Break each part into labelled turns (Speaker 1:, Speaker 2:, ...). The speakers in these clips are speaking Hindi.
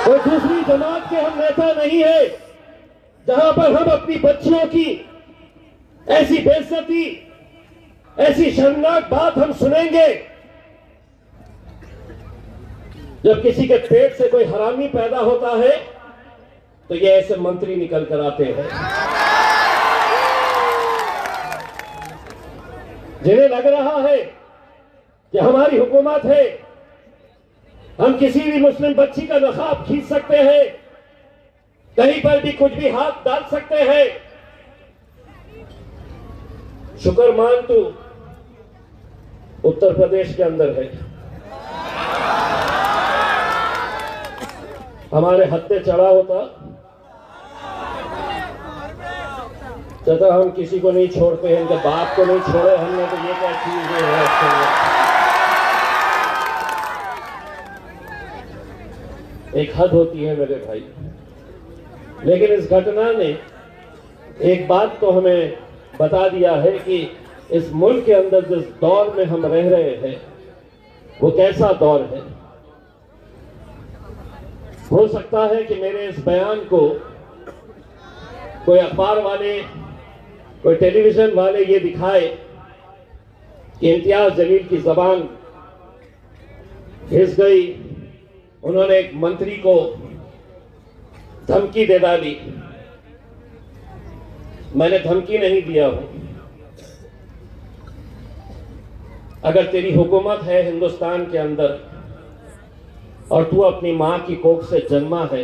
Speaker 1: कोई दूसरी जमात के हम नेता नहीं है जहां पर हम अपनी बच्चियों की ऐसी बेइज्जती, ऐसी शर्मनाक बात हम सुनेंगे। जब किसी के पेट से कोई हरामी पैदा होता है तो ये ऐसे मंत्री निकल कर आते हैं जिन्हें लग रहा है कि हमारी हुकूमत है, हम किसी भी मुस्लिम बच्ची का नकाब खींच सकते हैं, कहीं पर भी कुछ भी हाथ डाल सकते हैं। शुक्र मान तू उत्तर प्रदेश के अंदर है, हमारे हत्थे चढ़ा होता चाचा हम किसी को नहीं छोड़ते हैं, इनके बाप को नहीं छोड़े हमने, तो ये क्या चीज है। एक हद होती है मेरे भाई। लेकिन इस घटना ने एक बात तो हमें बता दिया है कि इस मुल्क के अंदर जिस दौर में हम रह रहे हैं वो कैसा दौर है। हो सकता है कि मेरे इस बयान को कोई अखबार वाले, कोई टेलीविजन वाले ये दिखाए कि इम्तियाज जलील की जबान घिस गई, उन्होंने एक मंत्री को धमकी दे डाली। मैंने धमकी नहीं दिया हूं। अगर तेरी हुकूमत है हिंदुस्तान के अंदर और तू अपनी मां की कोख से जन्मा है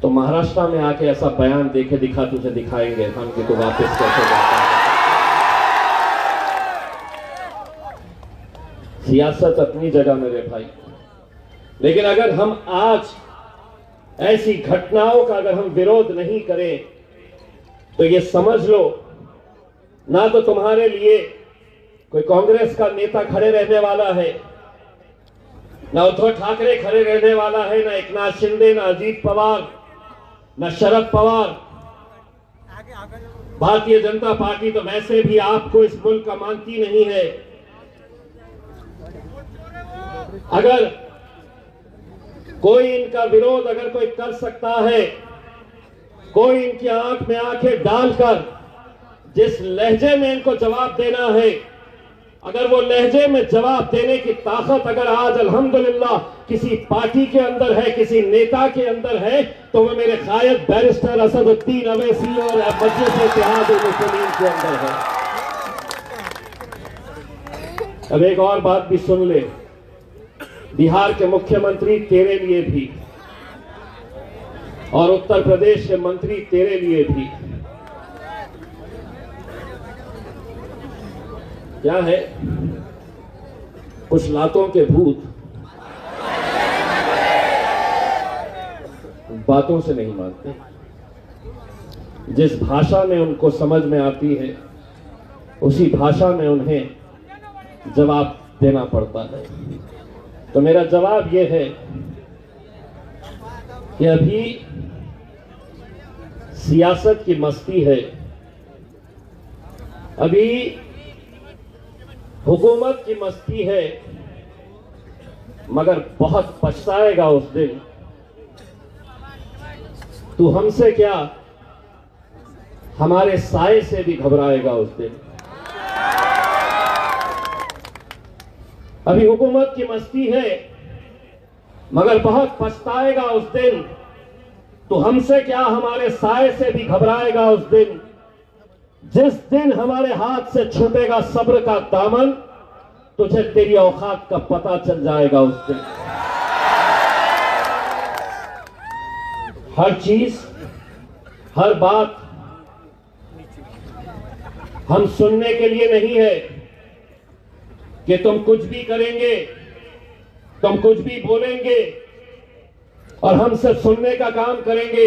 Speaker 1: तो महाराष्ट्र में आके ऐसा बयान देके दिखा, तुझे दिखाएंगे हम कि तू वापस कैसे जाता है। सियासत अपनी जगह मेरे भाई, लेकिन अगर हम आज ऐसी घटनाओं का अगर हम विरोध नहीं करें तो ये समझ लो ना तो तुम्हारे लिए कोई कांग्रेस का नेता खड़े रहने वाला है, ना उद्धव ठाकरे खड़े रहने वाला है, ना एकनाथ शिंदे, ना अजीत पवार, ना शरद पवार। भारतीय जनता पार्टी तो वैसे भी आपको इस मुल्क का मानती नहीं है। अगर कोई इनका विरोध अगर कोई कर सकता है, कोई इनकी आंख में आंखें डालकर जिस लहजे में इनको जवाब देना है, अगर वो लहजे में जवाब देने की ताकत अगर आज अल्हम्दुलिल्लाह किसी पार्टी के अंदर है, किसी नेता के अंदर है, तो वो मेरे कायद बैरिस्टर असदुद्दीन अवैसी और मजलिस-ए-इत्तेहाद-उल-मुस्लिमीन के अंदर है। अब एक और बात भी सुन ले, बिहार के मुख्यमंत्री तेरे लिए भी और उत्तर प्रदेश के मंत्री तेरे लिए भी। क्या है, कुछ लातों के भूत बातों से नहीं मानते। जिस भाषा में उनको समझ में आती है उसी भाषा में उन्हें जवाब देना पड़ता है। तो मेरा जवाब यह है कि अभी सियासत की मस्ती है, अभी हुकूमत की मस्ती है, मगर बहुत पछताएगा उस दिन। तू हमसे क्या हमारे साए से भी घबराएगा उस दिन। अभी हुकूमत की मस्ती है मगर बहुत पछताएगा उस दिन। तो हमसे क्या हमारे साए से भी घबराएगा उस दिन। जिस दिन हमारे हाथ से छूटेगा सब्र का दामन, तुझे तेरी औकात का पता चल जाएगा उस दिन। हर चीज, हर बात हम सुनने के लिए नहीं है कि तुम कुछ भी करेंगे, तुम कुछ भी बोलेंगे और हम सिर्फ सुनने का काम करेंगे।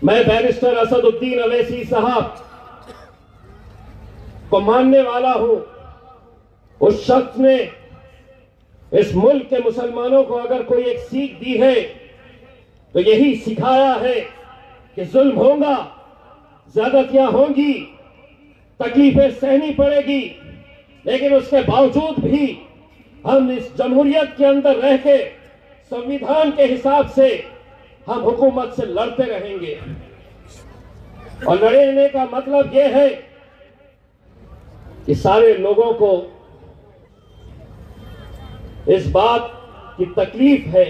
Speaker 1: मैं बैरिस्टर असदुद्दीन अवैसी साहब को मानने वाला हूं। उस शख्स ने इस मुल्क के मुसलमानों को अगर कोई एक सीख दी है तो यही सिखाया है कि जुल्म होगा, ज्यादतियां होंगी, तकलीफें सहनी पड़ेगी, लेकिन उसके बावजूद भी हम इस जमहूरियत के अंदर रह के संविधान के हिसाब से हम हुकूमत से लड़ते रहेंगे। और लड़ने का मतलब यह है कि सारे लोगों को इस बात की तकलीफ है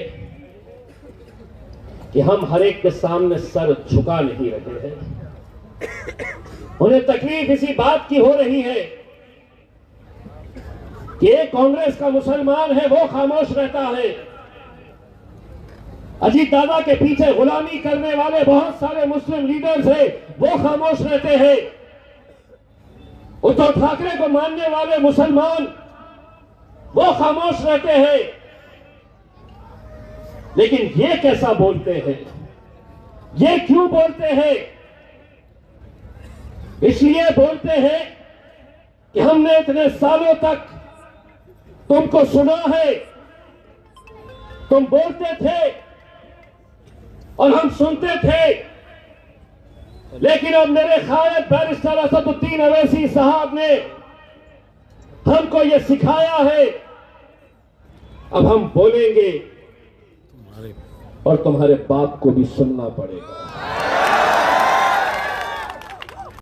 Speaker 1: कि हम हर एक के सामने सर झुका नहीं रहे हैं। उन्हें तकलीफ इसी बात की हो रही है कि एक कांग्रेस का मुसलमान है वो खामोश रहता है, अजीत दादा के पीछे गुलामी करने वाले बहुत सारे मुस्लिम लीडर्स हैं वो खामोश रहते हैं, उद्धव ठाकरे को मानने वाले मुसलमान वो खामोश रहते हैं। लेकिन ये कैसा बोलते हैं, ये क्यों बोलते हैं? इसलिए बोलते हैं कि हमने इतने सालों तक तुमको सुना है, तुम बोलते थे और हम सुनते थे, लेकिन अब मेरे कायद बैरिस्टर असदुद्दीन अवैसी साहब ने हमको ये सिखाया है, अब हम बोलेंगे और तुम्हारे बाप को भी सुनना पड़ेगा।